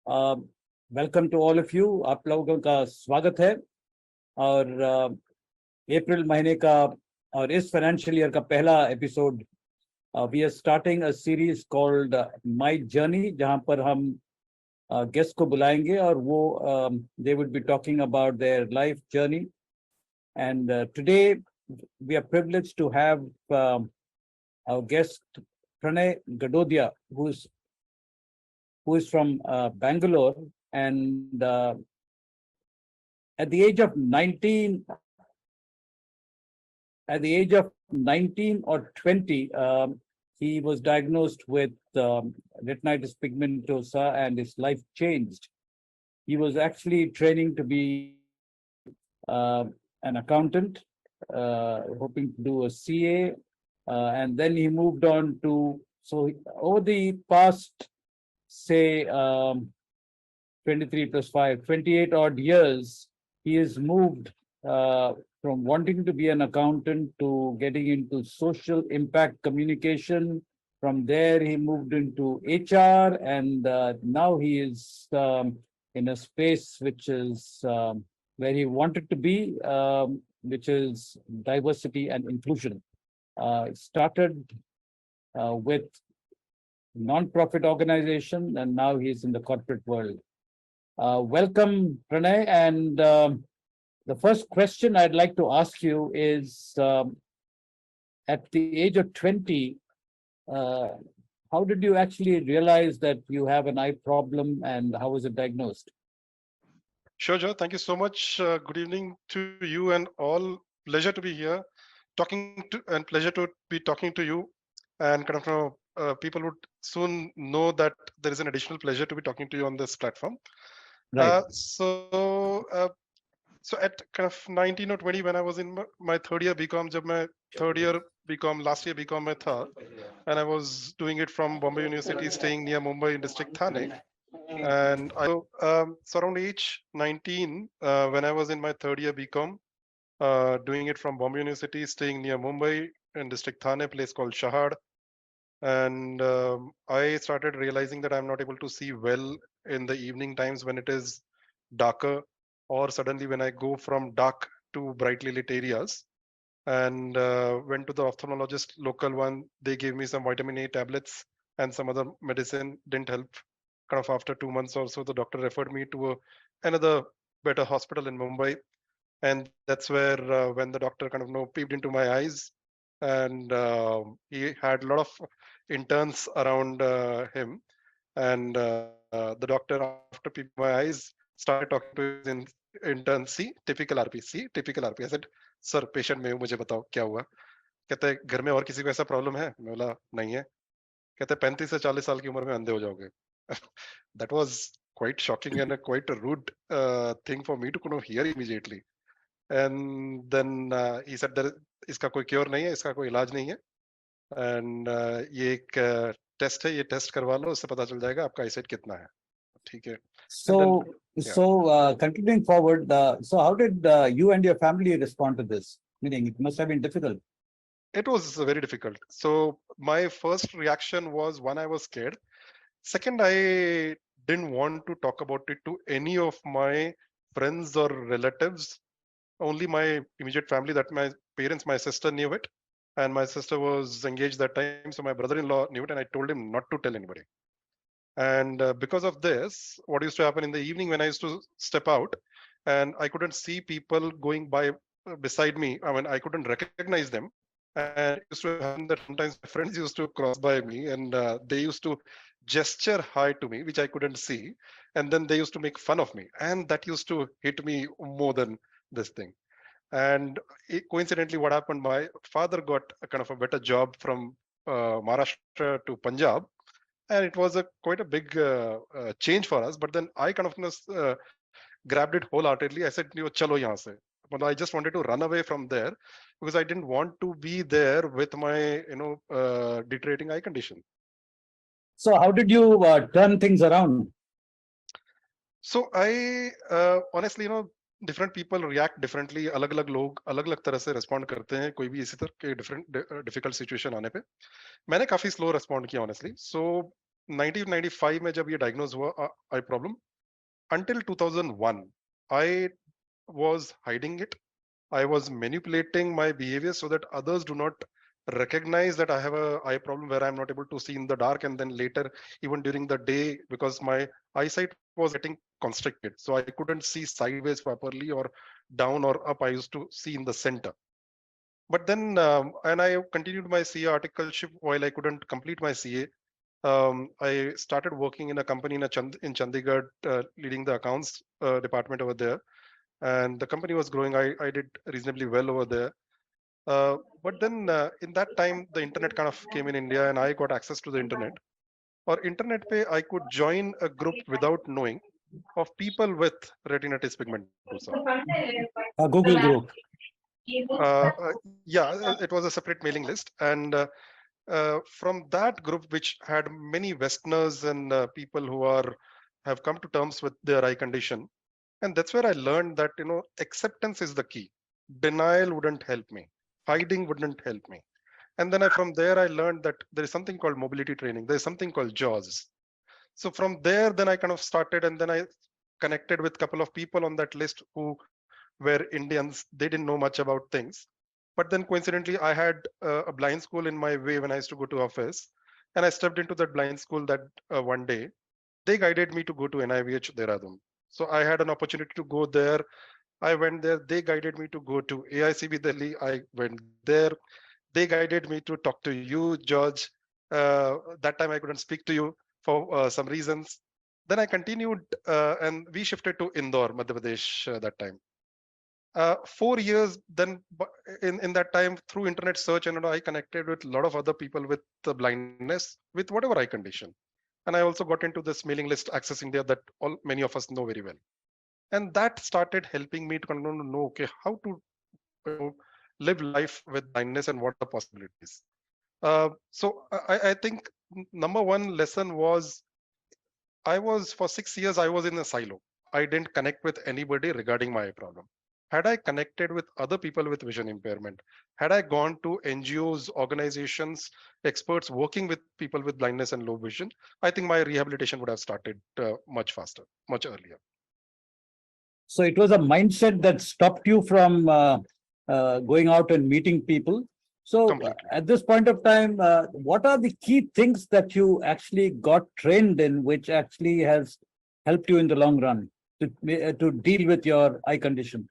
Welcome to all of you. आप लोगों का स्वागत है और अप्रैल महीने का और इस फाइनेंशियल ईयर का पहला episode we are starting a series called my journey, जहां पर हम गेस्ट को बुलाएंगे और वो they would be talking about their life journey. And today we are privileged to have our guest Pranay Gadodia, who is from Bangalore, and at the age of 19 or 20, he was diagnosed with retinitis pigmentosa, and his life changed. He was actually training to be an accountant, hoping to do a CA, and then he moved on to, over the past, say, 23 plus 5, 28 odd years, he has moved from wanting to be an accountant to getting into social impact communication. From there, he moved into HR, and now he is in a space which is where he wanted to be, which is diversity and inclusion. Started with non-profit organization, and now he's in the corporate world. Welcome, Pranay. And the first question I'd like to ask you is, at the age of 20, how did you actually realize that you have an eye problem, and how was it diagnosed? Sure, Joe. Thank you so much. Good evening to you and all. Pleasure to be here, pleasure to be talking to you. And kind of people would soon know that there is an additional pleasure to be talking to you on this platform. Right. So at kind of 19 or 20, when I was in my third year BCom, jab main third year BCom, last year BCom mein tha, and I was doing it from Bombay University, staying near Mumbai in district Thane. And so around age 19, when I was in my third year BCom, doing it from Bombay University, staying near Mumbai in district Thane, a place called Shahad. And I started realizing that I'm not able to see well in the evening times when it is darker, or suddenly when I go from dark to brightly lit areas. And went to the ophthalmologist, local one. They gave me some vitamin A tablets and some other medicine. Didn't help. Kind of after 2 months or so, the doctor referred me to another better hospital in Mumbai. And that's where when the doctor kind of peeped into my eyes, and he had a lot of interns around him. And the doctor, after peeping into my eyes, started talking to his intern. See, typical RP. See, typical RP. I said, sir patient में हूँ, मुझे बताओ क्या हुआ। कहते हैं घर में और किसी को ऐसा प्रॉब्लम है? मैं बोला नहीं है। कहते हैं 35 से 40 साल की उम्र में अंधे हो जाओगे। That was quite shocking and a quite a rude thing for me to kind of hear immediately. And then he said that इसका कोई क्योर नहीं है, इसका कोई इलाज नहीं है, and ये एक टेस्ट है, ये टेस्ट करवा लो, उससे पता चल जाएगा आपका आईसाइट कितना है। ठीक है। Continuing forward, so how did you and your family respond to this? Meaning, it must have been difficult. It was very difficult. So my first reaction was, one, I was scared. Second, I didn't want to talk about it to any of my friends or relatives. Only my immediate family, that my parents, my sister knew it, and my sister was engaged that time, so my brother-in-law knew it, and I told him not to tell anybody. And because of this, what used to happen in the evening when I used to step out, and I couldn't see people going by beside me. I mean, I couldn't recognize them. And it used to happen that sometimes my friends used to cross by me, and they used to gesture hi to me, which I couldn't see. And then they used to make fun of me. And that used to hit me more than this thing. And coincidentally, what happened, my father got a kind of a better job from Maharashtra to Punjab. And it was quite a big change for us. But then I kind of grabbed it wholeheartedly. I said, chalo yahan se. But I just wanted to run away from there because I didn't want to be there with my, deteriorating eye condition. So how did you turn things around? So I honestly, different people react differently. अलग-अलग लोग अलग-अलग तरह से respond करते हैं कोई भी इसी तरह के different difficult situation आने पे. मैंने काफी slow respond किया honestly. So 1995 में जब ये diagnosed हुआ eye problem, until 2001 I was hiding it. I was manipulating my behavior so that others do not recognize that I have a eye problem where I'm not able to see in the dark, and then later, even during the day, because my eyesight was getting constricted, so I couldn't see sideways properly or down or up. I used to see in the center. But then, and I continued my CA articleship while I couldn't complete my CA. I started working in a company in Chandigarh, leading the accounts department over there, and the company was growing. I did reasonably well over there. But then in that time, the internet kind of came in India, and I got access to the internet. Or internet pay, I could join a group without knowing of people with retinitis pigmentosa. A Google group. Yeah, it was a separate mailing list, and from that group, which had many Westerners and people who are have come to terms with their eye condition, and that's where I learned that acceptance is the key. Denial wouldn't help me. Hiding wouldn't help me. And then from there I learned that there is something called mobility training. There is something called JAWS. So from there, then I kind of started, and then I connected with a couple of people on that list who were Indians. They didn't know much about things. But then coincidentally, I had a blind school in my way when I used to go to office, and I stepped into that blind school that one day. They guided me to go to NIVH Dehradun. So I had an opportunity to go there. I went there. They guided me to go to AICB Delhi. I went there. They guided me to talk to you, George. That time I couldn't speak to you for some reasons. Then I continued and we shifted to Indore, Madhya Pradesh that time. 4 years then in that time through internet search, and I connected with a lot of other people with the blindness with whatever eye condition. And I also got into this mailing list accessing there that all many of us know very well. And that started helping me to kind of know, okay, how to live life with blindness and what are the possibilities. So I think number one lesson was I was for 6 years I was in a silo. I didn't connect with anybody regarding my problem. Had I connected with other people with vision impairment, had I gone to NGOs, organizations, experts working with people with blindness and low vision, I think my rehabilitation would have started much faster, much earlier. So it was a mindset that stopped you from going out and meeting people. So Completely. at this point of time, what are the key things that you actually got trained in, which actually has helped you in the long run to deal with your eye condition?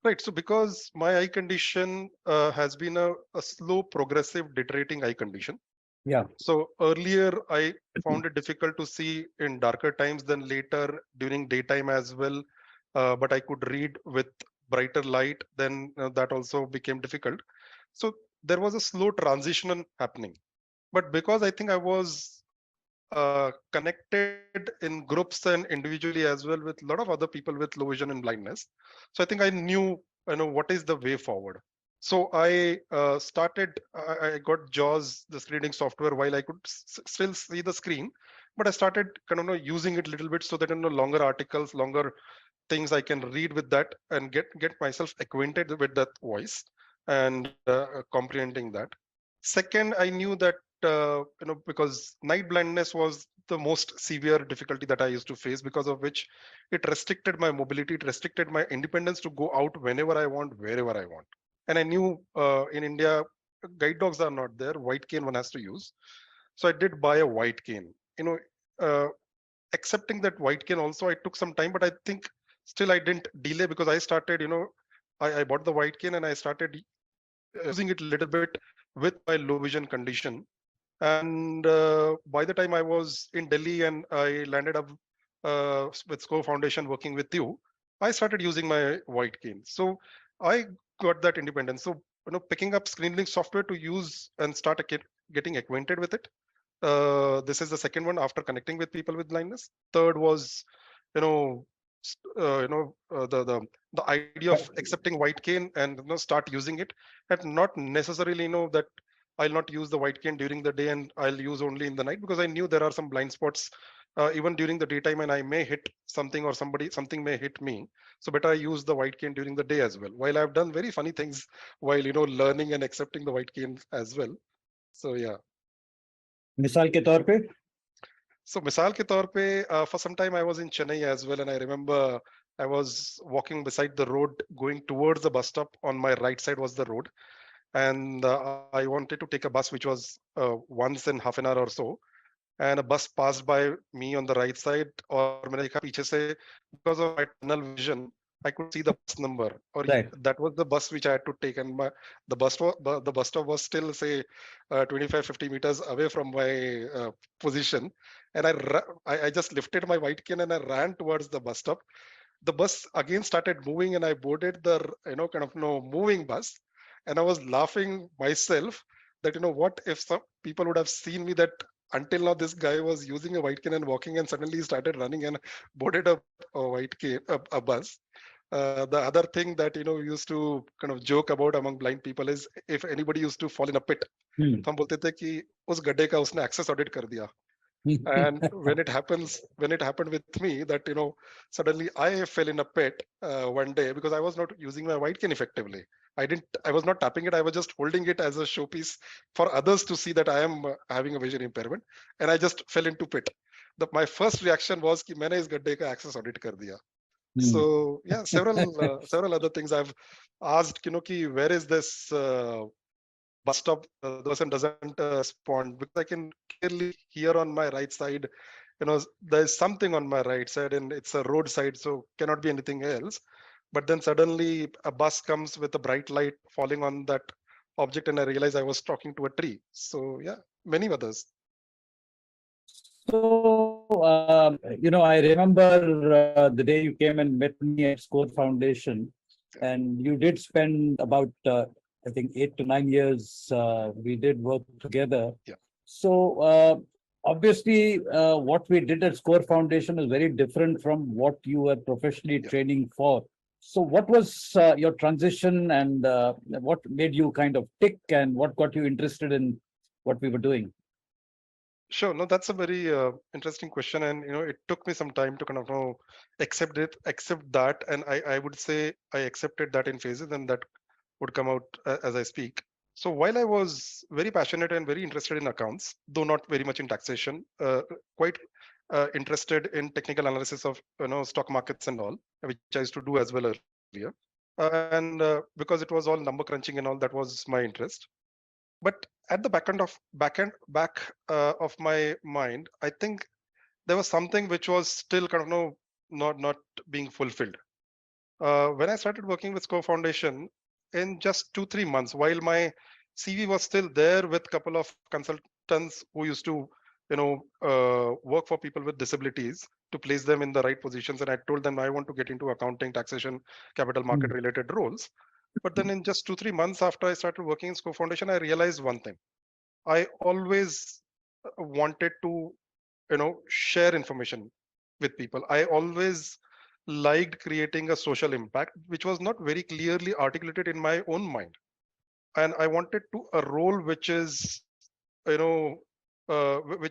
Right. So because my eye condition has been a slow, progressive, deteriorating eye condition. Yeah. So earlier I found it difficult to see in darker times than later during daytime as well. But I could read with brighter light, then that also became difficult. So there was a slow transition happening. But because I think I was connected in groups and individually as well with a lot of other people with low vision and blindness. So I think I knew, what is the way forward. So I I got JAWS, the screening software, while I could still see the screen, but I started kind of using it a little bit so that longer articles, longer things I can read with that and get myself acquainted with that voice and comprehending that. Second, I knew that because night blindness was the most severe difficulty that I used to face, because of which it restricted my mobility, it restricted my independence to go out whenever I want, wherever I want. And I knew in India, guide dogs are not there. White cane one has to use. So I did buy a white cane. Uh, Accepting that white cane also, I took some time, but I think still I didn't delay because I started, I bought the white cane and I started using it a little bit with my low vision condition. And by the time I was in Delhi and I landed up with Score Foundation working with you, I started using my white cane. So I got that independence. So picking up screening software to use and start getting acquainted with it. This is the second one after connecting with people with blindness. Third was, you know, the idea of accepting white cane and start using it, and not necessarily that I'll not use the white cane during the day and I'll use only in the night, because I knew there are some blind spots even during the daytime and I may hit something or something may hit me. So better I use the white cane during the day as well. While I've done very funny things while learning and accepting the white cane as well. So yeah. मिसाल के तौर पे? So misal ke taur pe, for some time I was in Chennai as well, and I remember I was walking beside the road, going towards the bus stop. On my right side was the road, and I wanted to take a bus, which was once in half an hour or so. And a bus passed by me on the right side, और मैंने देखा पीछे से, because of my tunnel vision, I could see the bus number, or Right. that was the bus which I had to take, and the bus stop was still say 25-50 meters away from my position, and I just lifted my white cane and I ran towards the bus stop. The bus again started moving, and I boarded the kind of moving bus, and I was laughing myself that what if some people would have seen me, that until now this guy was using a white cane and walking, and suddenly he started running and boarded a white cane, a bus. The other thing that we used to kind of joke about among blind people is if anybody used to fall in a pit, Hmm. तो हम बोलते थे कि उस गड्ढे का उसने access audit कर दिया. And when it happened with me, that suddenly I fell in a pit one day because I was not using my white cane effectively. I was not tapping it, I was just holding it as a showpiece for others to see that I am having a vision impairment, and I just fell into pit. My first reaction was कि मैंने इस गड्ढे का access audit कर दिया. Hmm. So yeah, several other things I've asked, ki where is this bus stop, the person doesn't respond, because I can clearly hear on my right side, there's something on my right side, and it's a roadside, so cannot be anything else. But then suddenly a bus comes with a bright light falling on that object, and I realized I was talking to a tree. So yeah, many others. So, I remember the day you came and met me at Score Foundation, and you did spend about, I think, 8 to 9 years. We did work together. Yeah. So, obviously, what we did at Score Foundation is very different from what you were professionally Yeah. training for. So, what was your transition, and what made you kind of tick, and what got you interested in what we were doing? Sure. No, that's a very interesting question, and it took me some time to kind of accept that, and I would say I accepted that in phases, and that would come out as I speak. So while I was very passionate and very interested in accounts, though not very much in taxation, quite interested in technical analysis of stock markets and all, which I used to do as well earlier, and because it was all number crunching and all, that was my interest. But at the back of my mind, I think there was something which was still kind of not being fulfilled. When I started working with Score Foundation, in just 2-3 months, while my CV was still there with a couple of consultants who used to work for people with disabilities to place them in the right positions, and I told them I want to get into accounting, taxation, capital market related roles. But then in just 2-3 months after I started working in Score Foundation, I realized one thing. I always wanted to, share information with people. I always liked creating a social impact, which was not very clearly articulated in my own mind. And I wanted to a role which is, which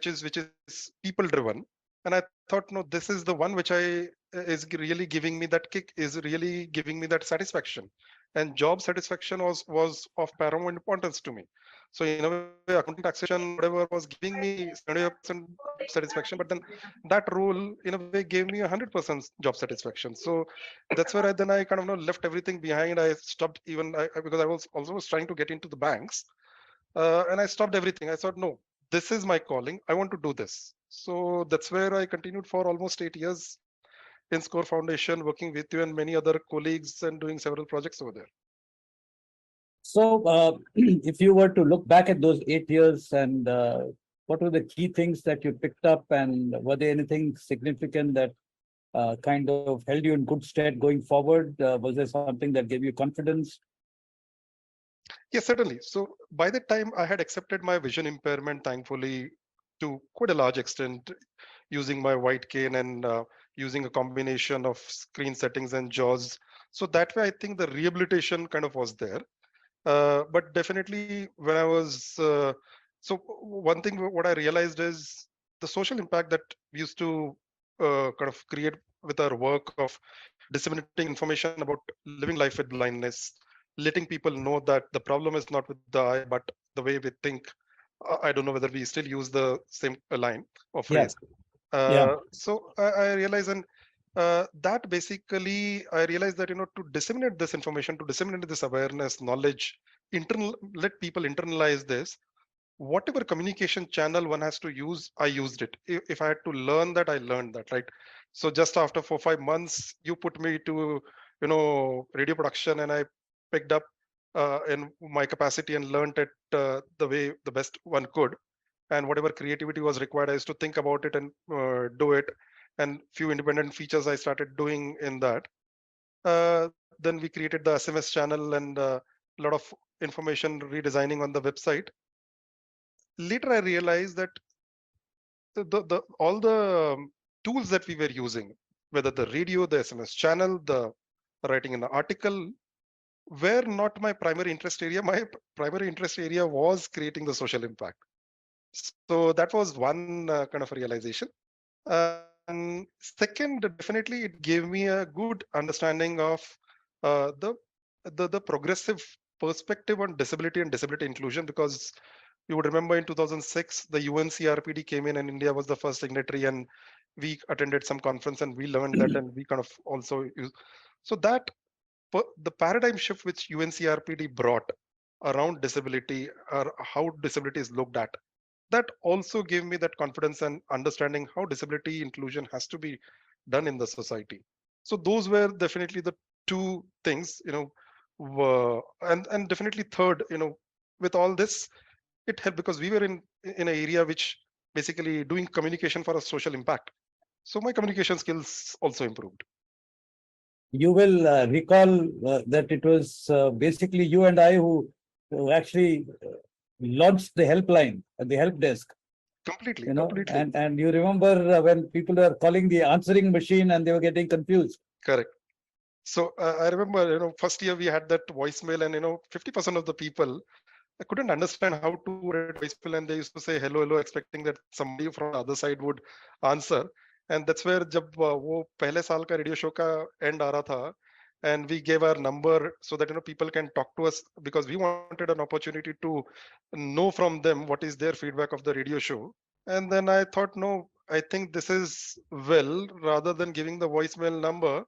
is people driven. And I thought, no, this is the one which I is really giving me that kick, is really giving me that satisfaction. And job satisfaction was of paramount importance to me. So in a way, accounting, taxation, whatever was giving me 75% job satisfaction, but then that role in a way gave me 100% job satisfaction. So that's where I kind of left everything behind. I stopped even because I was also was trying to get into the banks, and I stopped everything. I thought, no, this is my calling. I want to do this. So that's where I continued for almost 8 years in Score Foundation, working with you and many other colleagues and doing several projects over there. So, if you were to look back at those 8 years, and what were the key things that you picked up, and were there anything significant that kind of held you in good stead going forward? Was there something that gave you confidence? Yes, certainly. So by the time I had accepted my vision impairment, thankfully, to quite a large extent, using my white cane and using a combination of screen settings and JAWS. So that way, I think the rehabilitation kind of was there. But definitely, when I was so one thing what I realized is the social impact that we used to kind of create with our work of disseminating information about living life with blindness, letting people know that the problem is not with the eye, but the way we think, I don't know whether we still use the same line or Yeah, phrase. yeah. So I realize, and that basically I realized that to disseminate this information, to disseminate this awareness, knowledge, let people internalize this. Whatever communication channel one has to use, I used it. If I had to learn that, I learned that, right? So just after 4 5 months, you put me to radio production, and I picked up in my capacity and learned it the way the best one could. And whatever creativity was required, I used to think about it and do it. And few independent features I started doing in that. Then we created the SMS channel and a lot of information redesigning on the website. Later, I realized that the all the tools that we were using, whether the radio, the SMS channel, the writing in the article, were not my primary interest area. My primary interest area was creating the social impact. So that was one kind of realization. And second, definitely it gave me a good understanding of uh, the, the progressive perspective on disability and disability inclusion, because you would remember in 2006 the UNCRPD came in and India was the first signatory, and we attended some conference and we learned that, and we kind of also use. So that the paradigm shift which UNCRPD brought around disability, or how disability is looked at, that also gave me that confidence and understanding how disability inclusion has to be done in the society. So those were definitely the two things, and definitely third, with all this, it helped because we were in an area which basically doing communication for a social impact. So my communication skills also improved. You will recall that it was basically you and I who actually launched the helpline, the help desk. Completely, completely. And you remember when people were calling the answering machine and they were getting confused. Correct. So I remember, first year we had that voicemail, and 50% of the people I couldn't understand how to write voicemail, and they used to say hello, hello, expecting that somebody from the other side would answer. And that's where जब वो पहले साल का radio show का end आ रहा था, and we gave our number so that people can talk to us, because we wanted an opportunity to know from them what is their feedback of the radio show. And then I thought, no, I think this is well, rather than giving the voicemail number,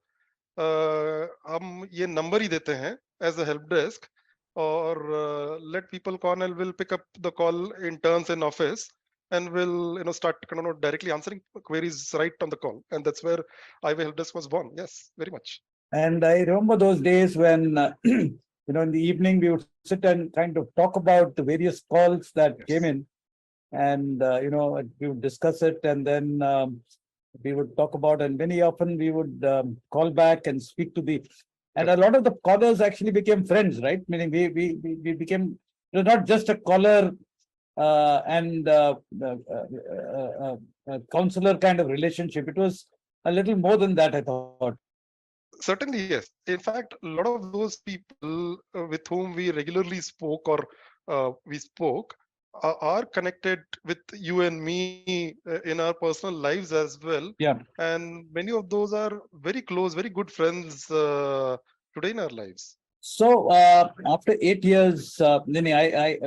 हम ये number ही देते हैं as a help desk, or let people call and we'll pick up the call in turns in office, and we'll start directly answering queries right on the call. And that's where Eyeway help desk was born. Yes, very much. And I remember those days when, in the evening, we would sit and kind of talk about the various calls that came Yes. in. And, we would discuss it, and then we would talk about, and very often we would call back and speak to the, and a Correct. lot of the callers actually became friends, right? Meaning we became, not just a caller and counselor kind of relationship. It was a little more than that, I thought. Certainly, yes. In fact, a lot of those people with whom we regularly spoke, or we spoke, are connected with you and me in our personal lives as well. Yeah. And many of those are very close, very good friends today in our lives. So after 8 years, Nini,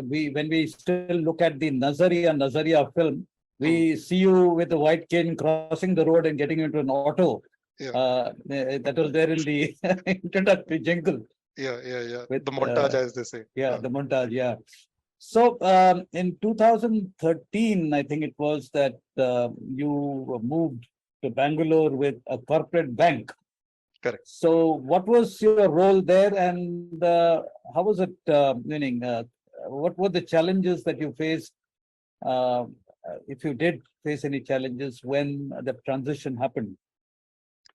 we when we still look at the Nazaria film, we Hmm. see you with a white cane crossing the road and getting into an auto. Yeah, That was there in the introductory jingle yeah. with The montage, as they say. the montage. Yeah. So in 2013, I think it was that you moved to Bangalore with a corporate bank. Correct. So, what was your role there, and how was it? Meaning, what were the challenges that you faced, uh, if you did face any challenges when the transition happened?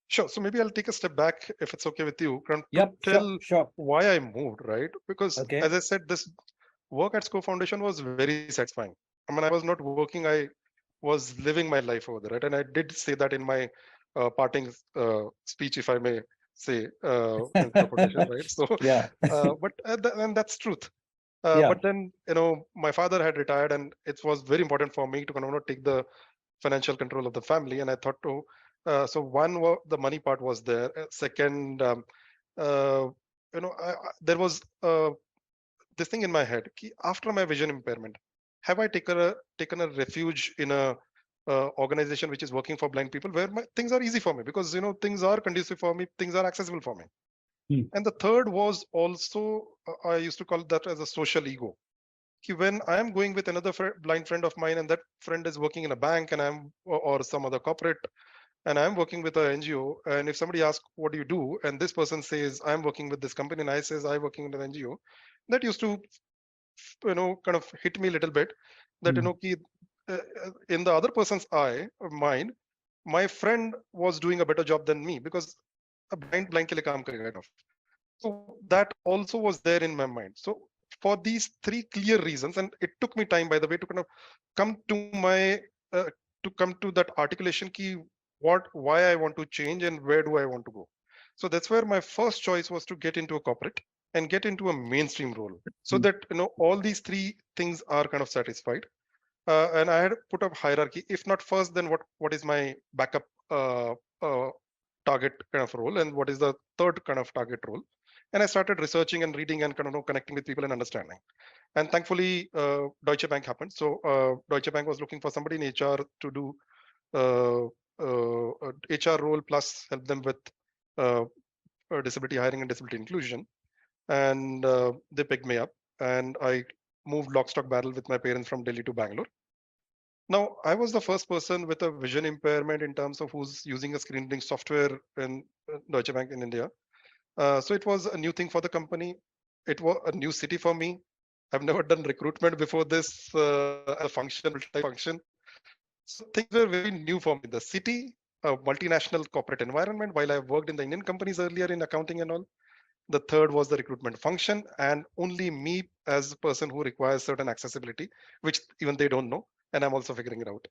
Sure. So maybe I'll take a step back, if it's okay with you, Karan, to Yep, sure, tell sure. why I moved, right? Because Okay. as I said, this work at Scope Foundation was very satisfying. I mean, I was not working, I was living my life over there, right? And I did say that in my parting speech, if I may say, in the quotation, right? So, Yeah, and that's truth. yeah. But then, my father had retired, and it was very important for me to kind of take the financial control of the family. And I thought, so one, the money part was there. Second, uh, there was this thing in my head, after my vision impairment, have I taken a refuge in a organization which is working for blind people, where things are easy for me, because things are conducive for me, things are accessible for me. Hmm. And the third was also, I used to call that as a social ego. When I am going with another blind friend of mine, and that friend is working in a bank, and or some other corporate, and I'm working with an NGO, and if somebody asks, what do you do? And this person says, I'm working with this company, and I says, I'm working in an NGO. That used to, kind of hit me a little bit, that, Hmm. in the other person's eye or mind, my friend was doing a better job than me, because a blind ke liye kaam karega, kind of. So that also was there in my mind. So for these three clear reasons, and it took me time, by the way, to kind of come to my uh, to come to that articulation key, why I want to change and where do I want to go. So that's where my first choice was to get into a corporate and get into a mainstream role, so Hmm. that all these three things are kind of satisfied. And I had put up hierarchy. If not first, then what is my backup uh, target kind of role, and what is the third kind of target role? And I started researching and reading and kind of connecting with people and understanding. And thankfully, Deutsche Bank happened. So Deutsche Bank was looking for somebody in HR to do uh, HR role plus help them with uh, disability hiring and disability inclusion. And they picked me up, and I moved lock, stock, barrel with my parents from Delhi to Bangalore. Now, I was the first person with a vision impairment in terms of who's using a screen reading software in Deutsche Bank in India. So it was a new thing for the company. It was a new city for me. I've never done recruitment before this as a function, full-time function. So things were very new for me. The city, a multinational corporate environment, while I've worked in the Indian companies earlier in accounting and all. The third was the recruitment function, and only me as a person who requires certain accessibility, which even they don't know, and I'm also figuring it out.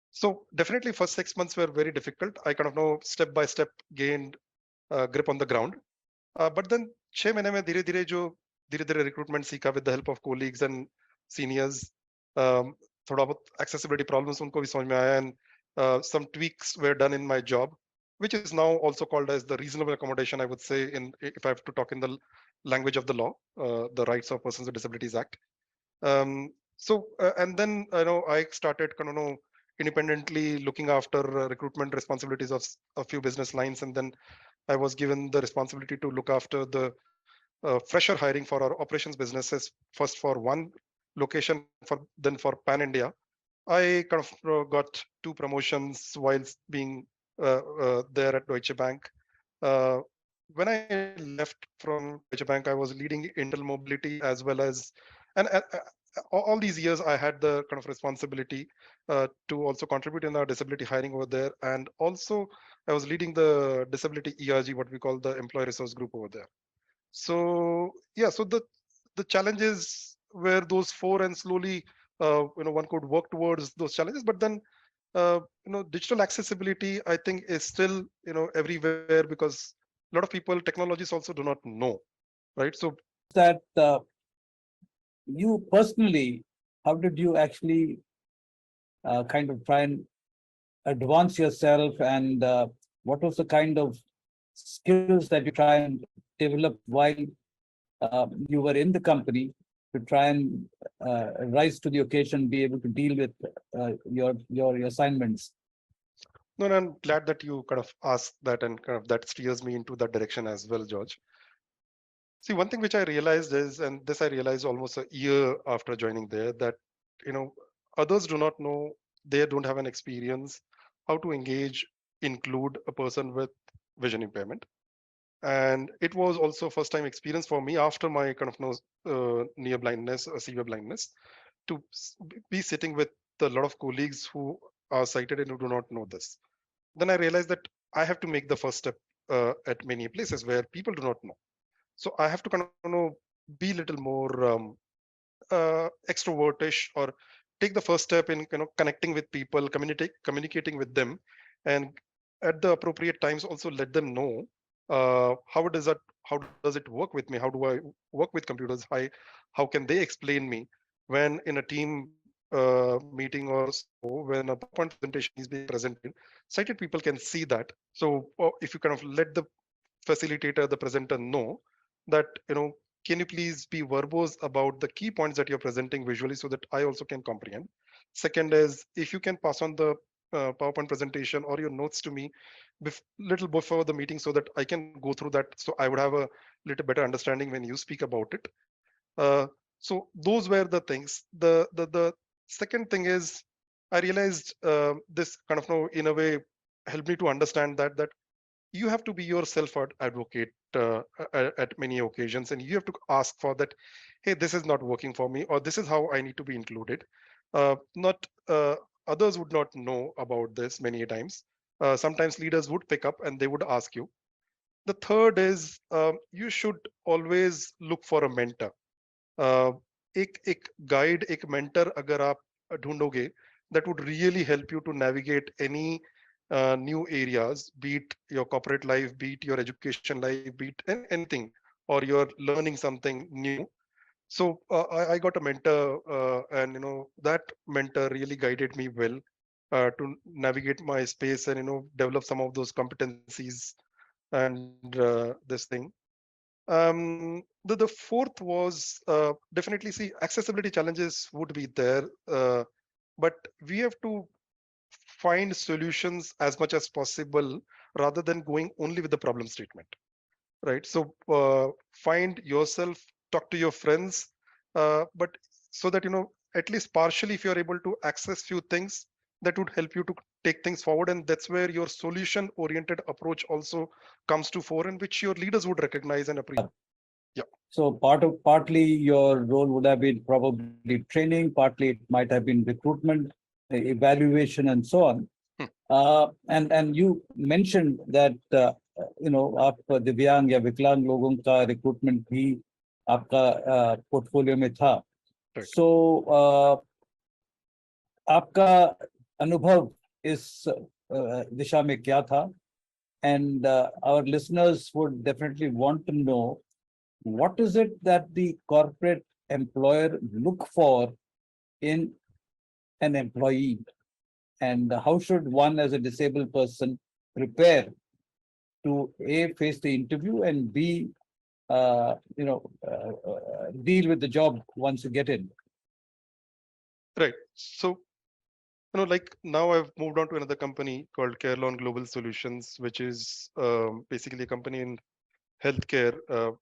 So definitely, first 6 months were very difficult. I kind of know step by step gained grip on the ground. But then 6 महीने में धीरे धीरे recruitment सीखा with the help of colleagues and seniors. Um, थोड़ा बहुत accessibility problems उनको भी समझ में आया, and some tweaks were done in my job, which is now also called as the reasonable accommodation, I would say, in if I have to talk in the language of the law, the Rights of Persons with Disabilities Act. And then I started kind of independently looking after recruitment responsibilities of a few business lines, and then I was given the responsibility to look after the fresher hiring for our operations businesses, first for one location and then for pan India. I kind of got two promotions while being there at Deutsche Bank. Uh, when I left from Deutsche Bank, I was leading intermobility as well as, and all these years I had the kind of responsibility to also contribute in our disability hiring over there, and also I was leading the disability ERG, what we call the employee resource group over there. So yeah, so the challenges were those four, and slowly one could work towards those challenges. But then digital accessibility, I think, is still everywhere, because a lot of people, technologists also do not know, right? So That you personally, how did you actually kind of try and advance yourself, and what was the kind of skills that you try and develop while you were in the company to try and rise to the occasion, be able to deal with your assignments? no, no, I'm glad that you kind of asked that, and kind of that steers me into that direction as well, George. See, one thing which I realized is, and this I realized almost a year after joining there, that you know others do not know, they don't have an experience how to engage, include a person with vision impairment. And it was also first time experience for me after my kind of near blindness, severe blindness, to be sitting with a lot of colleagues who are sighted and who do not know this. Then I realized that I have to make the first step at many places where people do not know. So I have to kind of be a little more extrovertish, or take the first step in connecting with people, communicating with them, and at the appropriate times also let them know how does it work with me, how do I work with computers, how can they explain me when in a team meeting or so, when a PowerPoint presentation is being presented, sighted people can see that. So if you kind of let the facilitator, the presenter, know that can you please be verbose about the key points that you're presenting visually so that I also can comprehend? Second is, if you can pass on the PowerPoint presentation or your notes to me little before the meeting so that I can go through that. So I would have a little better understanding when you speak about it. So those were the things. The second thing is, I realized this kind of, in a way, helped me to understand that you have to be your self advocate at many occasions, and you have to ask for that. Hey, this is not working for me, or this is how I need to be included. Not Others would not know about this many times. Sometimes leaders would pick up and they would ask you. The third is, you should always look for a mentor. uh, एक guide, एक mentor अगर आप ढूंढोगे, that would really help you to navigate any new areas, be it your corporate life, be it your education life, be it anything, or you're learning something new. So I got a mentor, and that mentor really guided me well to navigate my space and develop some of those competencies and this thing. The fourth was, definitely, see, accessibility challenges would be there, but we have to find solutions as much as possible rather than going only with the problem statement, right? So find yourself, talk to your friends, but so that at least partially, if you're able to access few things, that would help you to take things forward, and that's where your solution oriented approach also comes to fore, in which your leaders would recognize and appreciate. Yeah. So partly your role would have been probably training, partly it might have been recruitment, evaluation, and so on. Hmm. And you mentioned that आप दिव्यांग या विकलांग लोगों का recruitment भी आपका portfolio में था. Right. So आपका अनुभव इस दिशा में क्या था? And our listeners would definitely want to know, what is it that the corporate employer look for in an employee, and how should one as a disabled person prepare to A, face the interview, and B, deal with the job once you get in? Right. So, like now I've moved on to another company called Carelon Global Solutions, which is basically a company in healthcare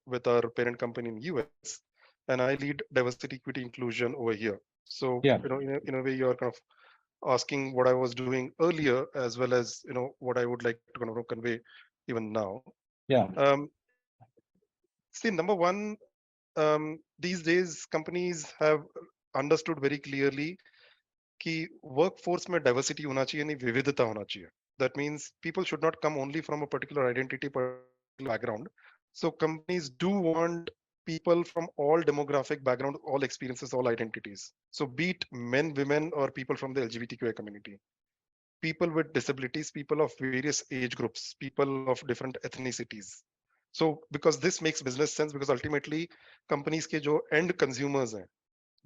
with our parent company in US, and I lead diversity, equity, inclusion over here. So, Yeah. in a way, you're kind of asking what I was doing earlier, as well as what I would like to kind of convey even now. Yeah. See, number one, these days companies have understood very clearly कि workforce में diversity होना चाहिए, नहीं विविधता होना चाहिए. That means people should not come only from a particular identity, particular background. So companies do want people from all demographic background, all experiences, all identities. So be it men, women, or people from the LGBTQI community, people with disabilities, people of various age groups, people of different ethnicities. So because this makes business sense, because ultimately companies के जो end consumers हैं,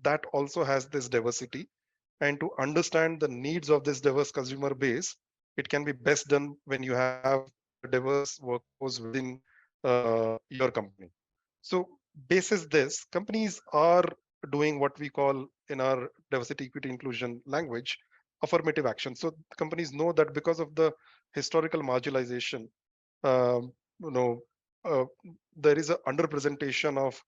that also has this diversity, and to understand the needs of this diverse consumer base, it can be best done when you have a diverse workforce within your company. So basis this, companies are doing what we call in our diversity, equity, inclusion language, affirmative action. So companies know that because of the historical marginalization, um, you know uh, there is a underrepresentation of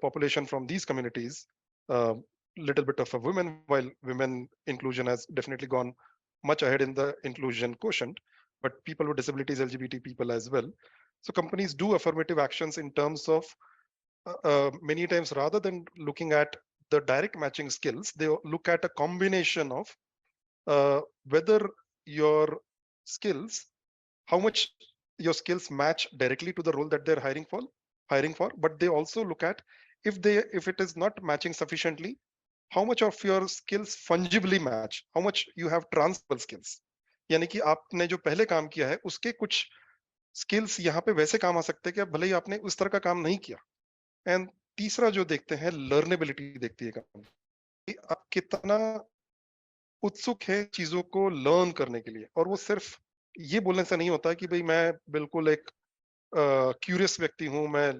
population from these communities, a little bit of a women, while women inclusion has definitely gone much ahead in the inclusion quotient, but people with disabilities, LGBT people as well. So companies do affirmative actions in terms of many times, rather than looking at the direct matching skills, they look at a combination of whether your skills, how much your skills match directly to the role that they're hiring for, but they also look at, if it is not matching sufficiently, how much of your skills fungibly match, how much you have transferable skills. यानी कि आपने जो पहले काम किया है उसके कुछ स्किल्स यहाँ पे वैसे काम आ सकते हैं कि भले ही आपने उस तरह का काम नहीं किया. एंड तीसरा जो देखते हैं, लर्नेबिलिटी देखती है कंपनी, आप कितना उत्सुक है चीजों को लर्न करने के लिए. और वो सिर्फ ये बोलने से नहीं होता कि भाई मैं बिल्कुल एक क्यूरियस व्यक्ति हूं, मैं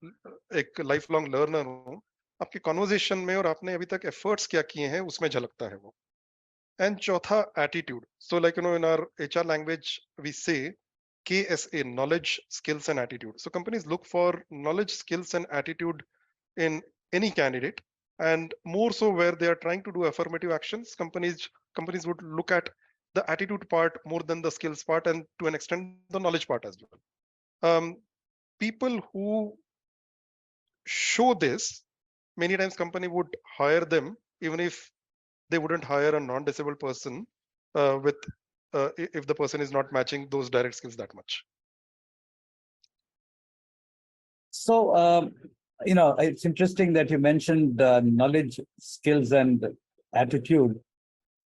एक लाइफ लॉन्ग लर्नर हूँ, आपके कॉन्वर्जेशन में और आपने अभी तक एफर्ट्स क्या किए हैं उसमें झलकता है वो। एंड चौथा attitude, so like in our HR language we say KSA, knowledge, skills and attitude. So companies look for knowledge, skills and attitude in any candidate, and more so where they are trying to do affirmative actions. Companies would look at the attitude part more than the skills part, and to an extent the knowledge part as well. People who show this, many times company would hire them even if they wouldn't hire a non-disabled person with if the person is not matching those direct skills that much. So, it's interesting that you mentioned knowledge, skills, and attitude.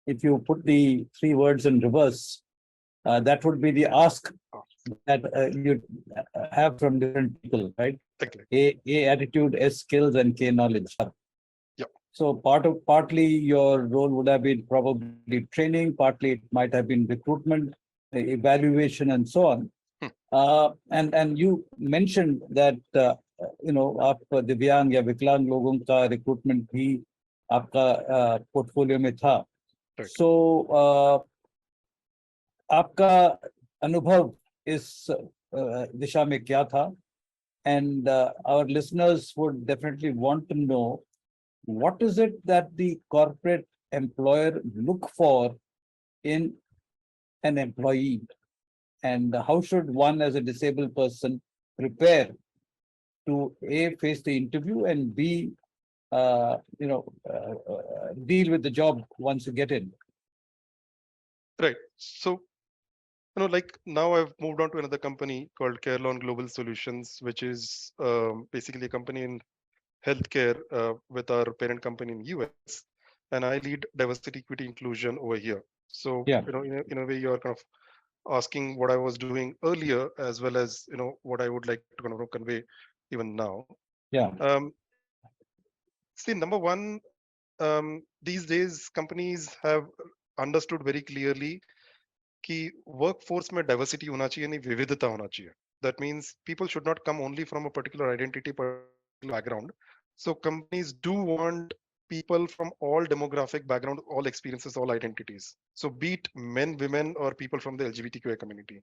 If you put the three words in reverse, that would be the ask that you have from different people, right? Exactly. A attitude, S skills, and K knowledge. Yeah. So partly your role would have been probably training, partly it might have been recruitment, evaluation, and so on. And you mentioned that आप दिव्यांग या विकलांग लोगों का recruitment भी आपका portfolio में था. Right. So आपका अनुभव इस दिशा में क्या था? And our listeners would definitely want to know, what is it that the corporate employer look for in an employee, and how should one as a disabled person prepare to A, face the interview, and B, deal with the job once you get in? Right. So, like now I've moved on to another company called Carelon Global Solutions, which is basically a company in healthcare with our parent company in US, and I lead diversity, equity, inclusion over here. So, Yeah. In a way, you're kind of asking what I was doing earlier, as well as what I would like to kind of convey even now. Yeah. See, number one, these days companies have understood very clearly कि workforce में diversity होना चाहिए, नहीं विविधता होना चाहिए. That means people should not come only from a particular identity, particular background. So companies do want people from all demographic background, all experiences, all identities. So be it men, women, or people from the LGBTQI community,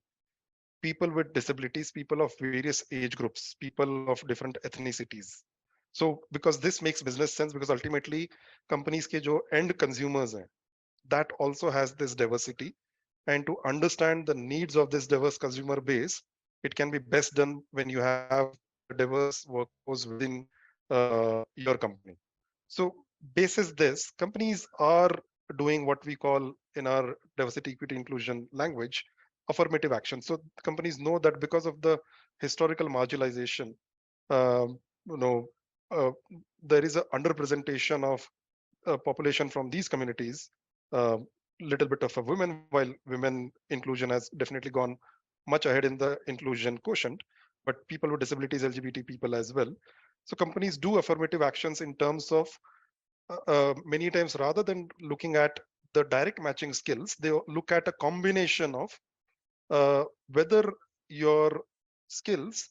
people with disabilities, people of various age groups, people of different ethnicities. So because this makes business sense, because ultimately companies के जो end consumers हैं, that also has this diversity, and to understand the needs of this diverse consumer base, it can be best done when you have a diverse workforce within your company. So basis this, companies are doing what we call in our diversity, equity, inclusion language, affirmative action. So companies know that because of the historical marginalization, um, you know uh, there is a underrepresentation of population from these communities, little bit of a women, while women inclusion has definitely gone much ahead in the inclusion quotient, but people with disabilities, LGBT people as well. So companies do affirmative actions in terms of many times rather than looking at the direct matching skills, they look at a combination of whether your skills,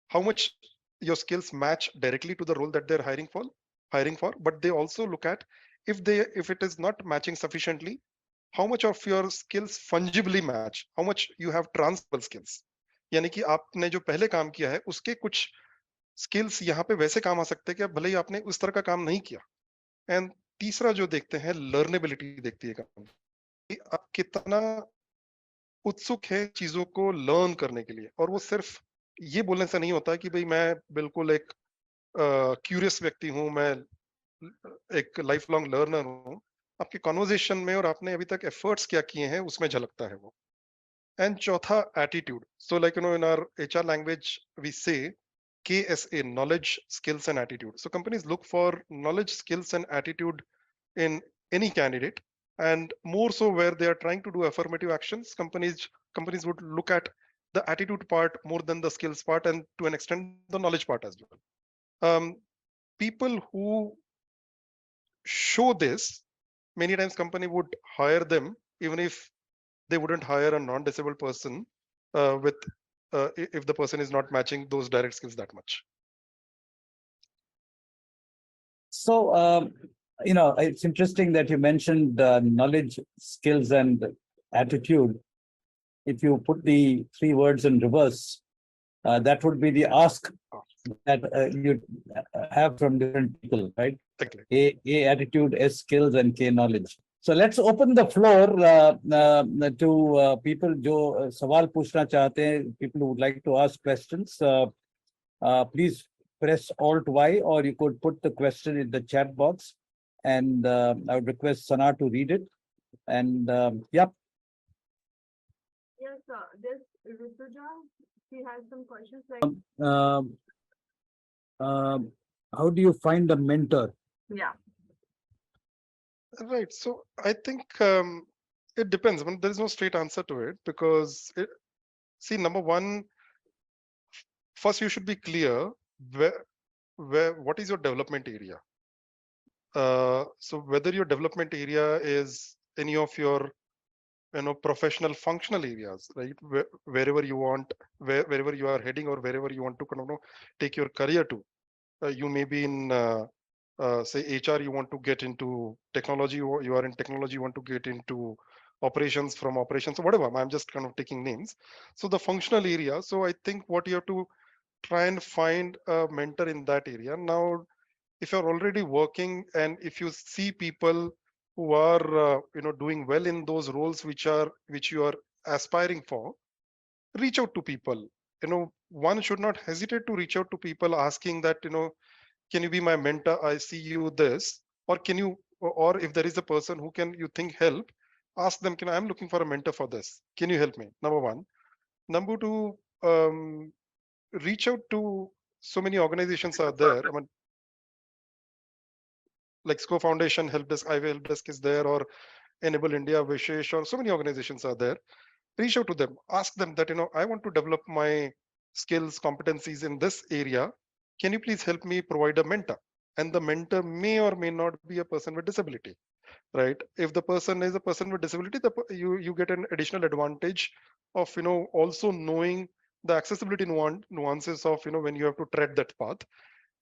how much your skills match directly to the role that they're hiring for, but they also look at if it is not matching sufficiently, how much of your skills fungibly match, how much you have transferable skills. यानी कि आपने जो पहले काम किया है उसके कुछ स्किल्स यहाँ पे वैसे काम आ सकते हैं कि आप भले ही आपने उस तरह का काम नहीं किया. एंड तीसरा जो देखते हैं, लर्नेबिलिटी देखती है कंपनी, आप कितना उत्सुक है चीजों को लर्न करने के लिए. और वो सिर्फ ये बोलने से नहीं होता कि भाई मैं बिल्कुल एक क्यूरियस व्यक्ति हूं, मैं एक लाइफ लॉन्ग लर्नर हूं. आपके कॉन्वर्जेशन में और आपने अभी तक एफर्ट्स क्या किए हैं उसमें झलकता है वो. एंड चौथा attitude, so like in our HR language we say KSA, knowledge, skills and attitude. So companies look for knowledge, skills and attitude in any candidate, and more so where they are trying to do affirmative actions. Companies would look at the attitude part more than the skills part, and to an extent the knowledge part as well. People who show this, many times company would hire them even if they wouldn't hire a non-disabled person with if the person is not matching those direct skills that much. So, it's interesting that you mentioned knowledge, skills, and attitude. If you put the three words in reverse, that would be the ask that you have from different people, right? Exactly. A attitude, S skills, and K knowledge. So let's open the floor to people जो सवाल पूछना चाहते हैं, people who would like to ask questions. Please press Alt Y, or you could put the question in the chat box, and I would request Sana to read it. And yeah. Yes, this Rituja, she has some questions like. Um, how do you find a mentor? Yeah. Right. So I think it depends. I mean, there is no straight answer to it because see, number one, first you should be clear where what is your development area. So whether your development area is any of your professional functional areas, right? Wherever you want, wherever you are heading, or wherever you want to kind of take your career to. You may be in say HR, you want to get into technology, or you are in technology, you want to get into operations, from operations, so whatever. I'm just kind of taking names. So the functional area. So I think what you have to try and find a mentor in that area. Now, if you're already working and if you see people who are doing well in those roles which you are aspiring for, reach out to people. One should not hesitate to reach out to people asking that, can you be my mentor? I see you this, or can you, or if there is a person who can you think help, ask them, I'm looking for a mentor for this. Can you help me? Number one. Number two, reach out to so many organizations are there. I mean, like SCO Foundation Help Desk, Eyeway Help Desk is there, or Enable India, Vishesh, or so many organizations are there. Reach out to them, ask them that, I want to develop my skills, competencies in this area. Can you please help me provide a mentor? And the mentor may or may not be a person with disability, right? If the person is a person with disability, you get an additional advantage of, also knowing the accessibility nuances of, when you have to tread that path.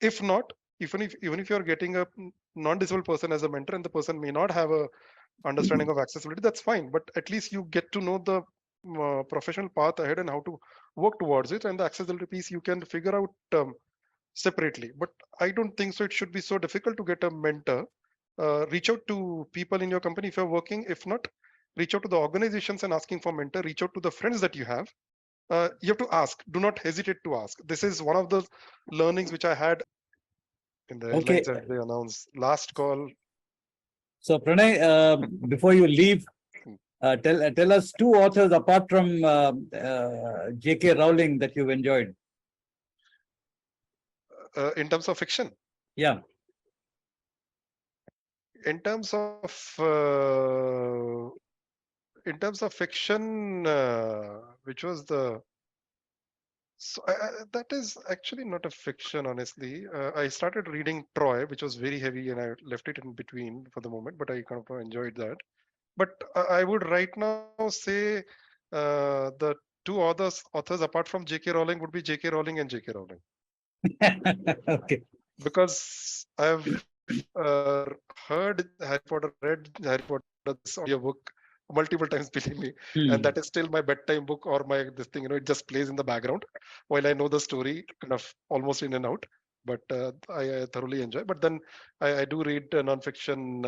If not, even if you're getting a non-disabled person as a mentor and the person may not have a understanding of accessibility, that's fine, but at least you get to know the professional path ahead and how to work towards it, and the accessibility piece you can figure out separately. But I don't think so it should be so difficult to get a mentor. Reach out to people in your company if you're working. If not, reach out to the organizations and asking for mentor. Reach out to the friends that you have. You have to ask. Do not hesitate to ask. This is one of the learnings which I had in the Okay. headlines that they announced. Last call. So Pranay, before you leave, tell us two authors apart from J.K. Rowling that you've enjoyed. In terms of fiction. Yeah. In terms of fiction, which was the so that is actually not a fiction, honestly. I started reading Troy, which was very heavy, and I left it in between for the moment, but I kind of enjoyed that. But I would right now say the two authors apart from J.K. Rowling would be J.K. Rowling and J.K. Rowling. Okay. Because I've heard Harry Potter, read Harry Potter, this audiobook multiple times, believe me, and that is still my bedtime book or my this thing. It just plays in the background while I know the story, kind of almost in and out. But I thoroughly enjoy. But then I do read nonfiction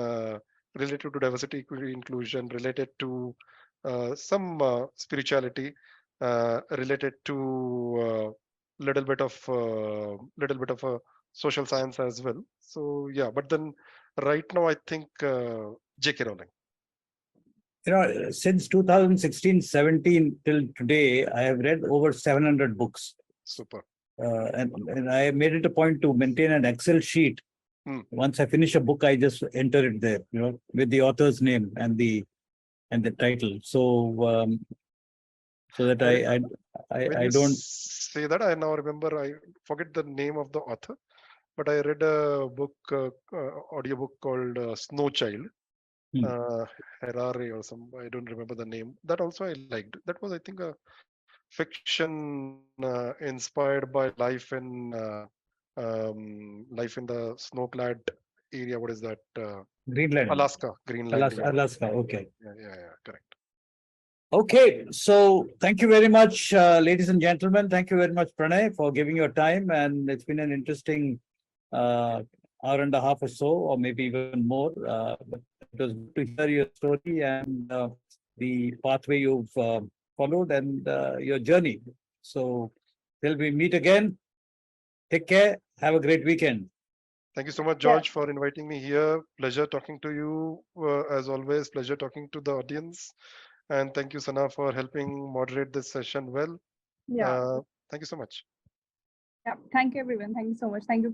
related to diversity, equity, inclusion, related to some spirituality, related to little bit of a social science as well. So yeah, but then right now I think J.K. Rowling. Since 2016-17 till today, I have read over 700 books. Super. And I made it a point to maintain an Excel sheet. Once I finish a book, I just enter it there, with the author's name and the title. So so that I don't say that. I now remember. I forget the name of the author, but I read a book, audiobook called Snow Child. Harare or some, I don't remember the name. That also I liked. That was, I think, a fiction inspired by life in the snow-clad area. What is that? Greenland. Alaska, Greenland. Alaska. Okay. Yeah, correct. Okay, so thank you very much, ladies and gentlemen. Thank you very much, Pranay, for giving your time. And it's been an interesting hour and a half or so, or maybe even more. But it was good to hear your story and the pathway you've followed and your journey. So till we meet again, take care. Have a great weekend. Thank you so much, George, for inviting me here. Pleasure talking to you. As always, pleasure talking to the audience. And thank you, Sana, for helping moderate this session well. Yeah. Thank you so much. Yeah. Thank you, everyone. Thank you so much. Thank you.